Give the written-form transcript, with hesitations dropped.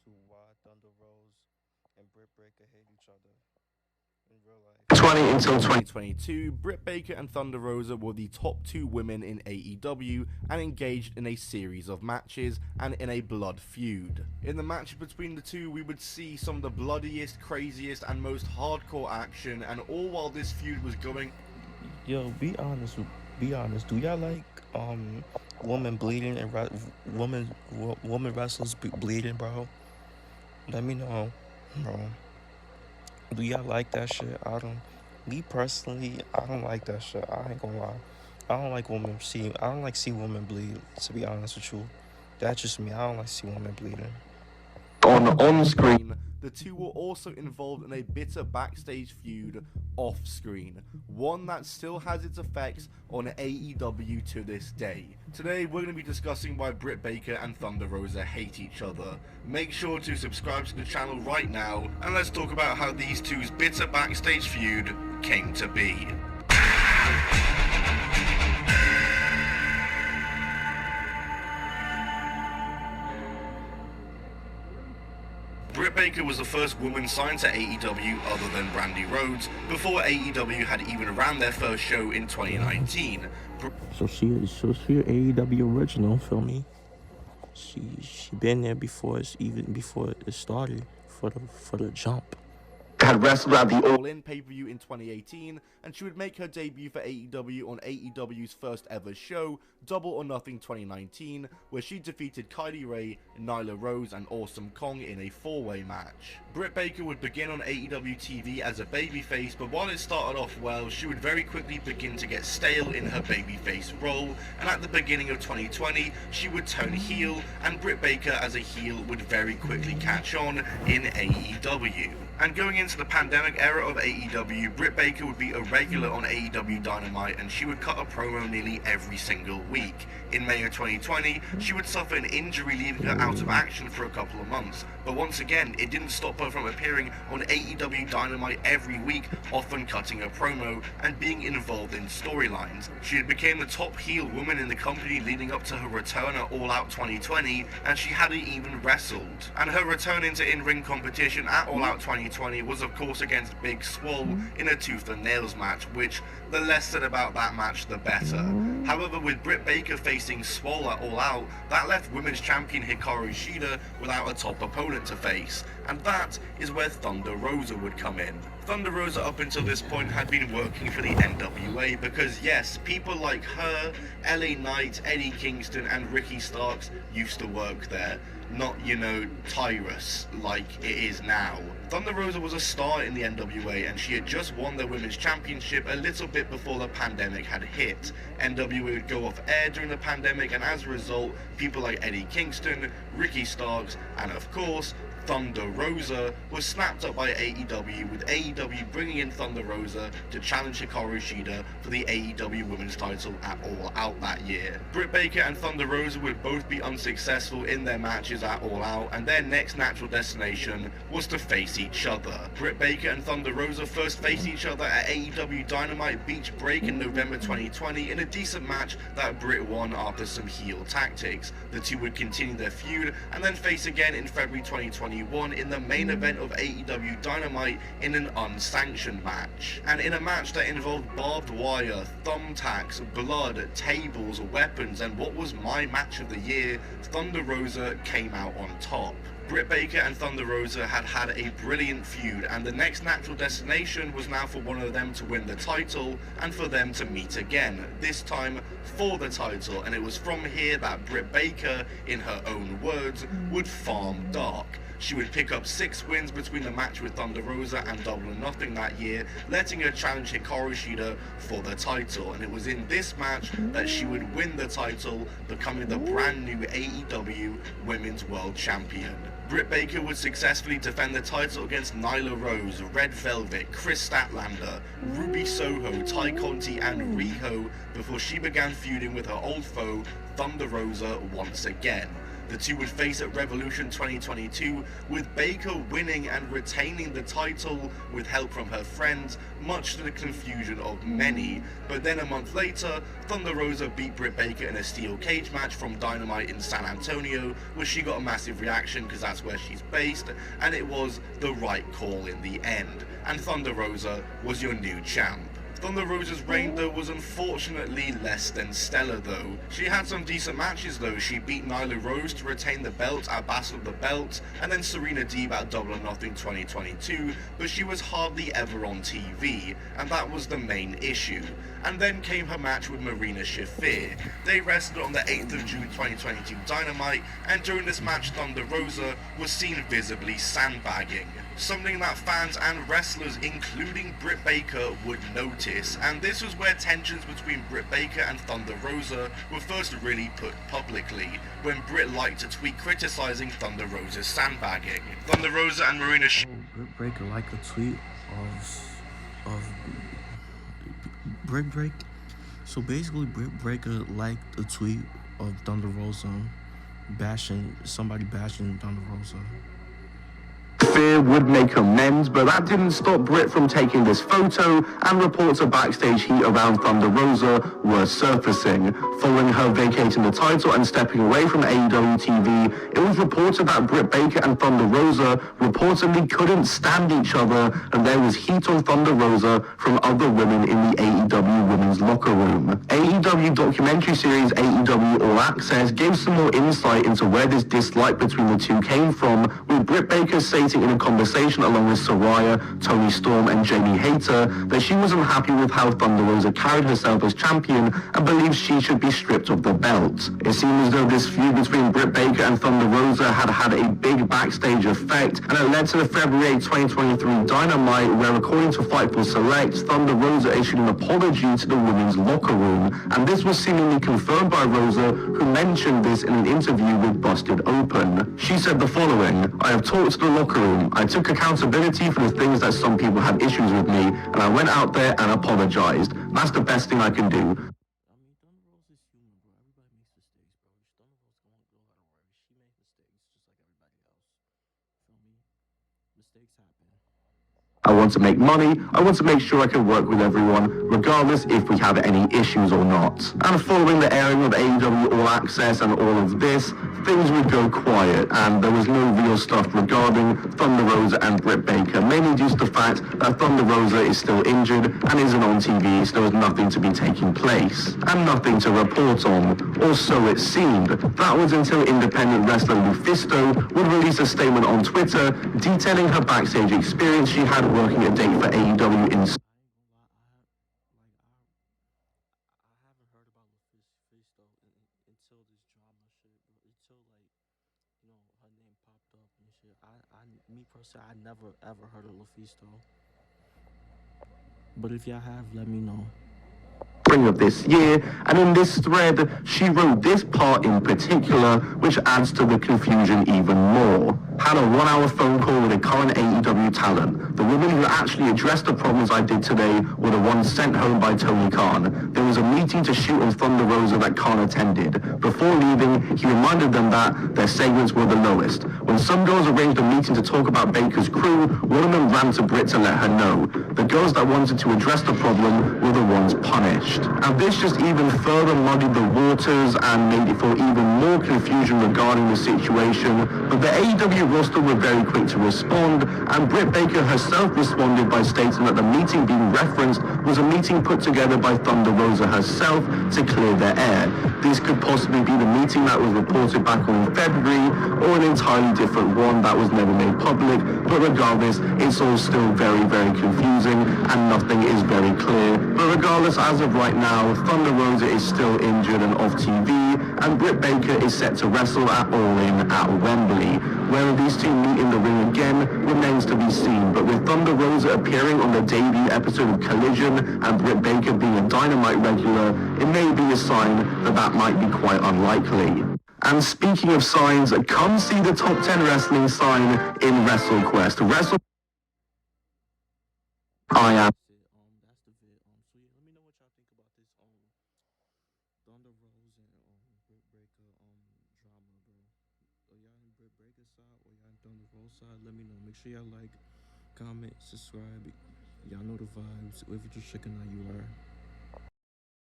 to why Thunder Rose and Britt Baker hate each other in real life. 20 until 2022, Britt Baker and Thunder Rosa were the top two women in AEW and engaged in a series of matches and in a blood feud. In the matches between the two, we would see some of the bloodiest, craziest, and most hardcore action, and all while this feud was going. Yo, be honest. Do y'all like women bleeding and woman wrestlers bleeding, bro? Let me know, bro. Do y'all like that shit? I don't. Me personally, I don't like that shit. I ain't gonna lie. I don't like I don't like see women bleed. To be honest with you, that's just me. I don't like see women bleeding. On screen, the two were also involved in a bitter backstage feud off screen, one that still has its effects on AEW to this day. Today we're going to be discussing why Britt Baker and Thunder Rosa hate each other. Make sure to subscribe to the channel right now, and let's talk about how these two's bitter backstage feud came to be. Britt Baker was the first woman signed to AEW other than Brandy Rhodes before AEW had even ran their first show in 2019. So she an AEW original, feel me? She been there before it started for the jump. Had wrestled at the All-In pay-per-view in 2018, and she would make her debut for AEW on AEW's first ever show, Double or Nothing 2019, where she defeated Kylie Rae, Nyla Rose, and Awesome Kong in a four-way match. Britt Baker would begin on AEW TV as a babyface, but while it started off well, she would very quickly begin to get stale in her babyface role, and at the beginning of 2020, she would turn heel, and Britt Baker as a heel would very quickly catch on in AEW. And going into the pandemic era of AEW, Britt Baker would be a regular on AEW Dynamite, and she would cut a promo nearly every single week. In May of 2020, she would suffer an injury leaving her out of action for a couple of months, but once again, it didn't stop her from appearing on AEW Dynamite every week, often cutting a promo and being involved in storylines. She had become the top heel woman in the company leading up to her return at All Out 2020, and she hadn't even wrestled. And her return into in-ring competition at All Out 2020 was of course against Big Swole in a tooth and nails match, which the less said about that match the better. However, with Britt Baker facing Swole at All Out, that left women's champion Hikaru Shida without a top opponent to face, and that is where Thunder Rosa would come in. Thunder Rosa up until this point had been working for the NWA because yes, people like her, LA Knight, Eddie Kingston and Ricky Starks used to work there. Not, Tyrus like it is now. Thunder Rosa was a star in the NWA, and she had just won the Women's Championship a little bit before the pandemic had hit. NWA would go off air during the pandemic, and as a result, people like Eddie Kingston, Ricky Starks, and of course, Thunder Rosa was snapped up by AEW, with AEW bringing in Thunder Rosa to challenge Hikaru Shida for the AEW Women's title at All Out that year. Britt Baker and Thunder Rosa would both be unsuccessful in their matches at All Out, and their next natural destination was to face each other. Britt Baker and Thunder Rosa first faced each other at AEW Dynamite Beach Break in November 2020 in a decent match that Britt won after some heel tactics. The two would continue their feud and then face again in February 2021 in the main event of AEW Dynamite in an unsanctioned match. And in a match that involved barbed wire, thumbtacks, blood, tables, weapons, and what was my match of the year, Thunder Rosa came out on top. Britt Baker and Thunder Rosa had had a brilliant feud, and the next natural destination was now for one of them to win the title and for them to meet again, this time for the title, and it was from here that Britt Baker, in her own words, would farm dark. She would pick up 6 wins between the match with Thunder Rosa and Double or Nothing that year, letting her challenge Hikaru Shida for the title, and it was in this match that she would win the title, becoming the brand new AEW Women's World Champion. Britt Baker would successfully defend the title against Nyla Rose, Red Velvet, Chris Statlander, Ruby Soho, Ty Conti and Riho before she began feuding with her old foe Thunder Rosa once again. The two would face at Revolution 2022, with Baker winning and retaining the title with help from her friends, much to the confusion of many. But then a month later, Thunder Rosa beat Britt Baker in a steel cage match from Dynamite in San Antonio, where she got a massive reaction because that's where she's based, and it was the right call in the end. And Thunder Rosa was your new champ. Thunder Rosa's reign though was unfortunately less than stellar though. She had some decent matches though. She beat Nyla Rose to retain the belt at Battle of the Belt, and then Serena Deeb at Double or Nothing 2022, but she was hardly ever on TV, and that was the main issue. And then came her match with Marina Shafir. They wrestled on the 8th of June 2022 Dynamite, and during this match Thunder Rosa was seen visibly sandbagging. Something that fans and wrestlers, including Britt Baker, would notice, and this was where tensions between Britt Baker and Thunder Rosa were first really put publicly, when Britt liked to tweet criticizing Thunder Rosa's sandbagging. Thunder Rosa and Marina Britt Baker liked a tweet of Britt Break. So basically, Britt Baker liked a tweet of Thunder Rosa bashing Thunder Rosa. Fear would make amends, but that didn't stop Britt from taking this photo, and reports of backstage heat around Thunder Rosa were surfacing. Following her vacating the title and stepping away from AEW TV, it was reported that Britt Baker and Thunder Rosa reportedly couldn't stand each other, and there was heat on Thunder Rosa from other women in the AEW women's locker room. AEW documentary series AEW All Access gave some more insight into where this dislike between the two came from, with Britt Baker stating in a conversation along with Saraya, Toni Storm and Jamie Hayter that she was unhappy with how Thunder Rosa carried herself as champion and believes she should be stripped of the belt. It seemed as though this feud between Britt Baker and Thunder Rosa had had a big backstage effect, and it led to the February 2023 Dynamite, where according to Fightful Select, Thunder Rosa issued an apology to the women's locker room, and this was seemingly confirmed by Rosa, who mentioned this in an interview with Busted Open. She said the following: "I have talked to the locker room. I took accountability for the things that some people had issues with me, and I went out there and apologized. That's the best thing I can do." I mean, Thunder Rosa's human, bro. Everybody makes mistakes, bro. Thunder Rosa going to go out of worry. She made mistakes just like everybody else. Feel me? Mistakes happen. I want to make money. I want to make sure I can work with everyone, regardless if we have any issues or not. And following the airing of AEW All Access and all of this, things would go quiet, and there was no real stuff regarding Thunder Rosa and Britt Baker, mainly due to the fact that Thunder Rosa is still injured and isn't on TV, so there was nothing to be taking place, and nothing to report on, or so it seemed. That was until independent wrestler Lufisto would release a statement on Twitter detailing her backstage experience she had working a date for AEW in... I haven't heard about Lufisto until this drama shit, bro. Until like, her name popped up and shit. Me personally, I never ever heard of Lufisto. But if y'all have, let me know. Spring of this year, and in this thread, she wrote this part in particular, which adds to the confusion even more. Had a 1-hour phone call with a current AEW talent. The women who actually addressed the problems I did today were the ones sent home by Tony Khan. There was a meeting to shoot on Thunder Rosa that Khan attended. Before leaving, he reminded them that their segments were the lowest. When some girls arranged a meeting to talk about Baker's crew, one of them ran to Britt to let her know. The girls that wanted to address the problem were the ones punished. And this just even further muddied the waters and made it for even more confusion regarding the situation. But the AEW roster were very quick to respond, and Britt Baker herself responded by stating that the meeting being referenced was a meeting put together by Thunder Rosa herself to clear the air. This could possibly be the meeting that was reported back on February, or an entirely different one that was never made public, but regardless, it's all still very, very confusing, and nothing is very clear. But regardless, as of right now, Thunder Rosa is still injured and off TV, and Britt Baker is set to wrestle at All In at Wembley. Whether these two meet in the ring again remains to be seen, but with Thunder Rosa appearing on the debut episode of Collision and Britt Baker being a Dynamite regular, it may be a sign that that might be quite unlikely. And speaking of signs, come see the Top 10 Wrestling sign in WrestleQuest. I am... That's the vid. So yeah, let me know what y'all think about this Thunder Rose and Britt Baker drama, bro. or y'all in Britt Breaker side, or y'all on the Rosa side. Let me know. Make sure y'all like, comment, subscribe. Y'all know the vibes. Whoever just checking out, you are.